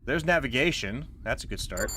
There's navigation. That's a good start.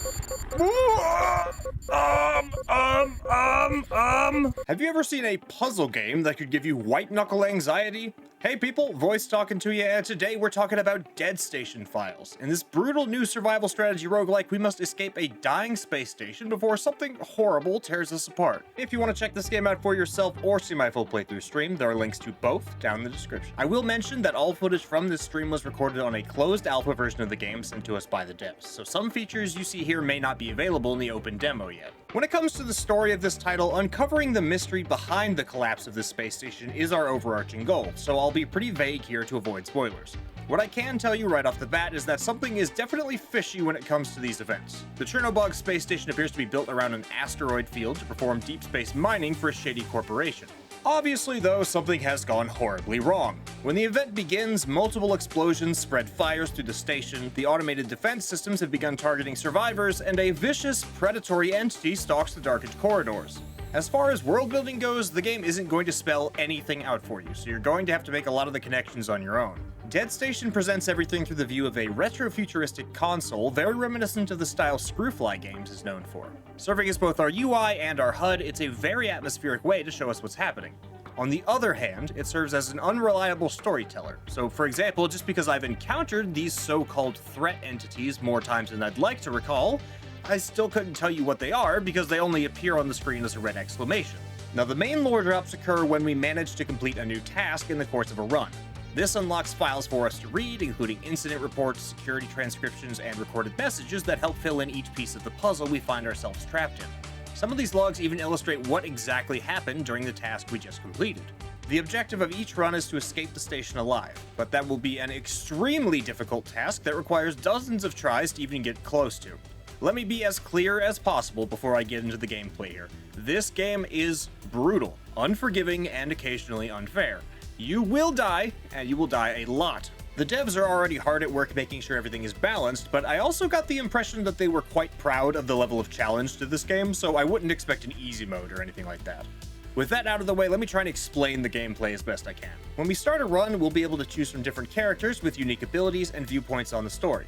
Have you ever seen a puzzle game that could give you white-knuckle anxiety? Hey people, Voice talking to you, and today we're talking about Dead Station Files. In this brutal new survival strategy roguelike, we must escape a dying space station before something horrible tears us apart. If you want to check this game out for yourself or see my full playthrough stream, there are links to both down in the description. I will mention that all footage from this stream was recorded on a closed alpha version of the game sent to us by the devs, so some features you see here may not be available in the open demo yet. When it comes to the story of this title, uncovering the mystery behind the collapse of this space station is our overarching goal, so I'll be pretty vague here to avoid spoilers. What I can tell you right off the bat is that something is definitely fishy when it comes to these events. The Chernobog space station appears to be built around an asteroid field to perform deep space mining for a shady corporation. Obviously though, something has gone horribly wrong. When the event begins, multiple explosions spread fires through the station, the automated defense systems have begun targeting survivors, and a vicious, predatory entity stalks the darkened corridors. As far as world building goes, the game isn't going to spell anything out for you, so you're going to have to make a lot of the connections on your own. Dead Station presents everything through the view of a retro-futuristic console, very reminiscent of the style Screwfly Games is known for. Serving as both our UI and our HUD, it's a very atmospheric way to show us what's happening. On the other hand, it serves as an unreliable storyteller. So for example, just because I've encountered these so-called threat entities more times than I'd like to recall, I still couldn't tell you what they are because they only appear on the screen as a red exclamation. Now the main lore drops occur when we manage to complete a new task in the course of a run. This unlocks files for us to read, including incident reports, security transcriptions, and recorded messages that help fill in each piece of the puzzle we find ourselves trapped in. Some of these logs even illustrate what exactly happened during the task we just completed. The objective of each run is to escape the station alive, but that will be an extremely difficult task that requires dozens of tries to even get close to. Let me be as clear as possible before I get into the gameplay here. This game is brutal, unforgiving, and occasionally unfair. You will die, and you will die a lot. The devs are already hard at work making sure everything is balanced, but I also got the impression that they were quite proud of the level of challenge to this game, so I wouldn't expect an easy mode or anything like that. With that out of the way, let me try and explain the gameplay as best I can. When we start a run, we'll be able to choose from different characters with unique abilities and viewpoints on the story.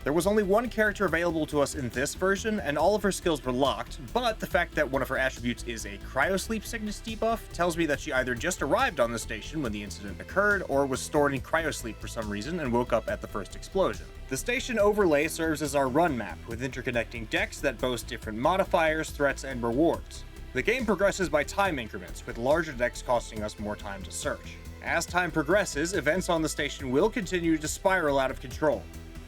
There was only one character available to us in this version, and all of her skills were locked, but the fact that one of her attributes is a cryosleep sickness debuff tells me that she either just arrived on the station when the incident occurred, or was stored in cryosleep for some reason and woke up at the first explosion. The station overlay serves as our run map, with interconnecting decks that boast different modifiers, threats, and rewards. The game progresses by time increments, with larger decks costing us more time to search. As time progresses, events on the station will continue to spiral out of control.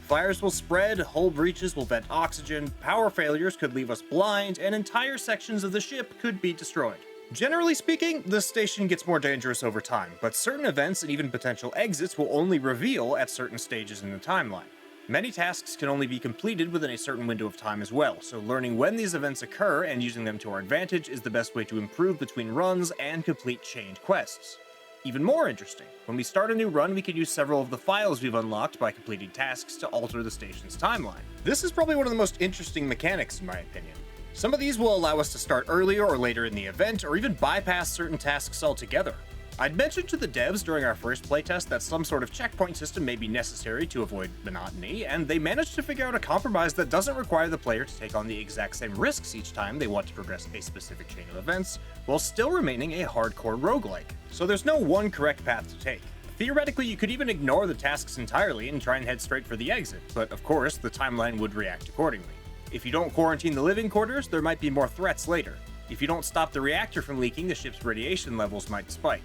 Fires will spread, hull breaches will vent oxygen, power failures could leave us blind, and entire sections of the ship could be destroyed. Generally speaking, the station gets more dangerous over time, but certain events and even potential exits will only reveal at certain stages in the timeline. Many tasks can only be completed within a certain window of time as well, so learning when these events occur and using them to our advantage is the best way to improve between runs and complete chained quests. Even more interesting, when we start a new run, we can use several of the files we've unlocked by completing tasks to alter the station's timeline. This is probably one of the most interesting mechanics in my opinion. Some of these will allow us to start earlier or later in the event, or even bypass certain tasks altogether. I'd mentioned to the devs during our first playtest that some sort of checkpoint system may be necessary to avoid monotony, and they managed to figure out a compromise that doesn't require the player to take on the exact same risks each time they want to progress a specific chain of events, while still remaining a hardcore roguelike. So there's no one correct path to take. Theoretically, you could even ignore the tasks entirely and try and head straight for the exit, but of course, the timeline would react accordingly. If you don't quarantine the living quarters, there might be more threats later. If you don't stop the reactor from leaking, the ship's radiation levels might spike.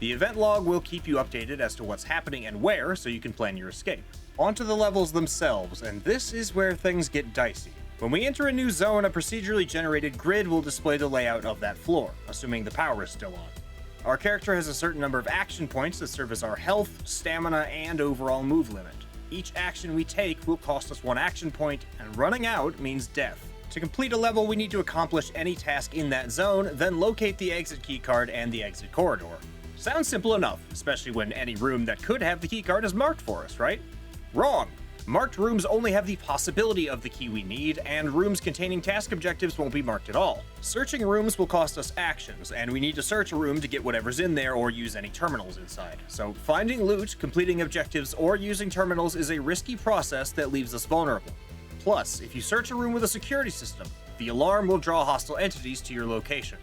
The event log will keep you updated as to what's happening and where, so you can plan your escape. Onto the levels themselves, and this is where things get dicey. When we enter a new zone, a procedurally generated grid will display the layout of that floor, assuming the power is still on. Our character has a certain number of action points that serve as our health, stamina, and overall move limit. Each action we take will cost us one action point, and running out means death. To complete a level, we need to accomplish any task in that zone, then locate the exit keycard and the exit corridor. Sounds simple enough, especially when any room that could have the keycard is marked for us, right? Wrong! Marked rooms only have the possibility of the key we need, and rooms containing task objectives won't be marked at all. Searching rooms will cost us actions, and we need to search a room to get whatever's in there or use any terminals inside. So finding loot, completing objectives, or using terminals is a risky process that leaves us vulnerable. Plus, if you search a room with a security system, the alarm will draw hostile entities to your location.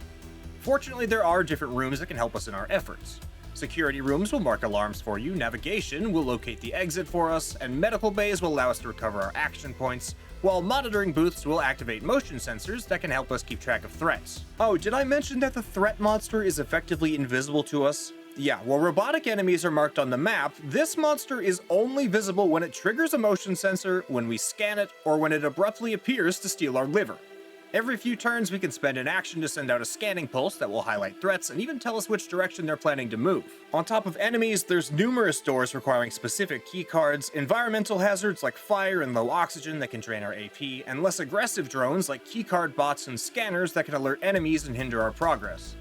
Fortunately, there are different rooms that can help us in our efforts. Security rooms will mark alarms for you, navigation will locate the exit for us, and medical bays will allow us to recover our action points, while monitoring booths will activate motion sensors that can help us keep track of threats. Oh, did I mention that the threat monster is effectively invisible to us? Yeah, while robotic enemies are marked on the map, this monster is only visible when it triggers a motion sensor, when we scan it, or when it abruptly appears to steal our liver. Every few turns, we can spend an action to send out a scanning pulse that will highlight threats and even tell us which direction they're planning to move. On top of enemies, there's numerous doors requiring specific keycards, environmental hazards like fire and low oxygen that can drain our AP, and less aggressive drones like keycard bots and scanners that can alert enemies and hinder our progress.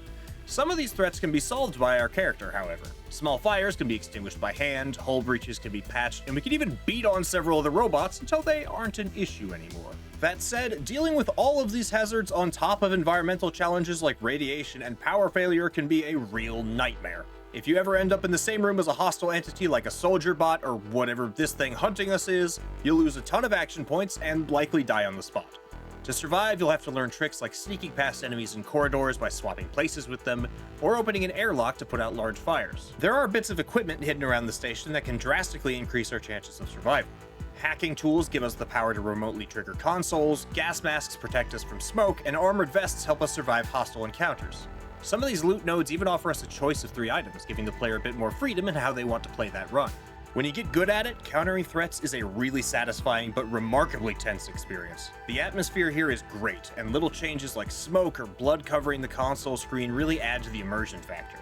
Some of these threats can be solved by our character, however. Small fires can be extinguished by hand, hull breaches can be patched, and we can even beat on several of the robots until they aren't an issue anymore. That said, dealing with all of these hazards on top of environmental challenges like radiation and power failure can be a real nightmare. If you ever end up in the same room as a hostile entity like a soldier bot or whatever this thing hunting us is, you'll lose a ton of action points and likely die on the spot. To survive, you'll have to learn tricks like sneaking past enemies in corridors by swapping places with them, or opening an airlock to put out large fires. There are bits of equipment hidden around the station that can drastically increase our chances of survival. Hacking tools give us the power to remotely trigger consoles, gas masks protect us from smoke, and armored vests help us survive hostile encounters. Some of these loot nodes even offer us a choice of 3 items, giving the player a bit more freedom in how they want to play that run. When you get good at it, countering threats is a really satisfying but remarkably tense experience. The atmosphere here is great, and little changes like smoke or blood covering the console screen really add to the immersion factor.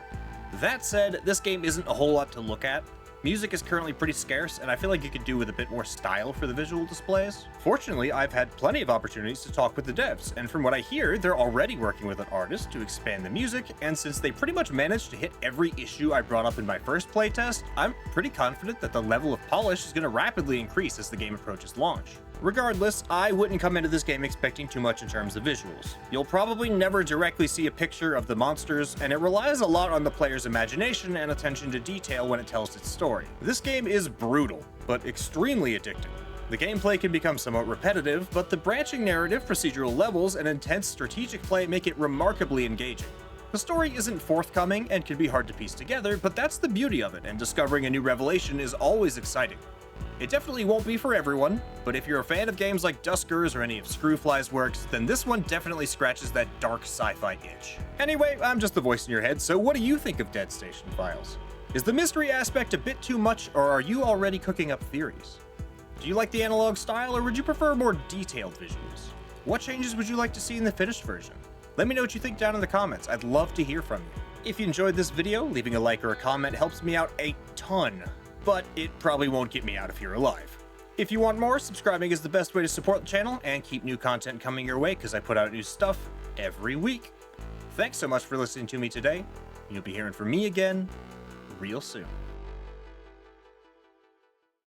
That said, this game isn't a whole lot to look at. Music is currently pretty scarce, and I feel like you could do with a bit more style for the visual displays. Fortunately, I've had plenty of opportunities to talk with the devs, and from what I hear, they're already working with an artist to expand the music, and since they pretty much managed to hit every issue I brought up in my first playtest, I'm pretty confident that the level of polish is going to rapidly increase as the game approaches launch. Regardless, I wouldn't come into this game expecting too much in terms of visuals. You'll probably never directly see a picture of the monsters, and it relies a lot on the player's imagination and attention to detail when it tells its story. This game is brutal, but extremely addicting. The gameplay can become somewhat repetitive, but the branching narrative, procedural levels, and intense strategic play make it remarkably engaging. The story isn't forthcoming and can be hard to piece together, but that's the beauty of it, and discovering a new revelation is always exciting. It definitely won't be for everyone, but if you're a fan of games like Duskers or any of Screwfly's works, then this one definitely scratches that dark sci-fi itch. Anyway, I'm just the voice in your head, so what do you think of Dead Station Files? Is the mystery aspect a bit too much, or are you already cooking up theories? Do you like the analog style, or would you prefer more detailed visuals? What changes would you like to see in the finished version? Let me know what you think down in the comments. I'd love to hear from you. If you enjoyed this video, leaving a like or a comment helps me out a ton, but it probably won't get me out if you're alive. If you want more, subscribing is the best way to support the channel and keep new content coming your way because I put out new stuff every week. Thanks so much for listening to me today. You'll be hearing from me again real soon.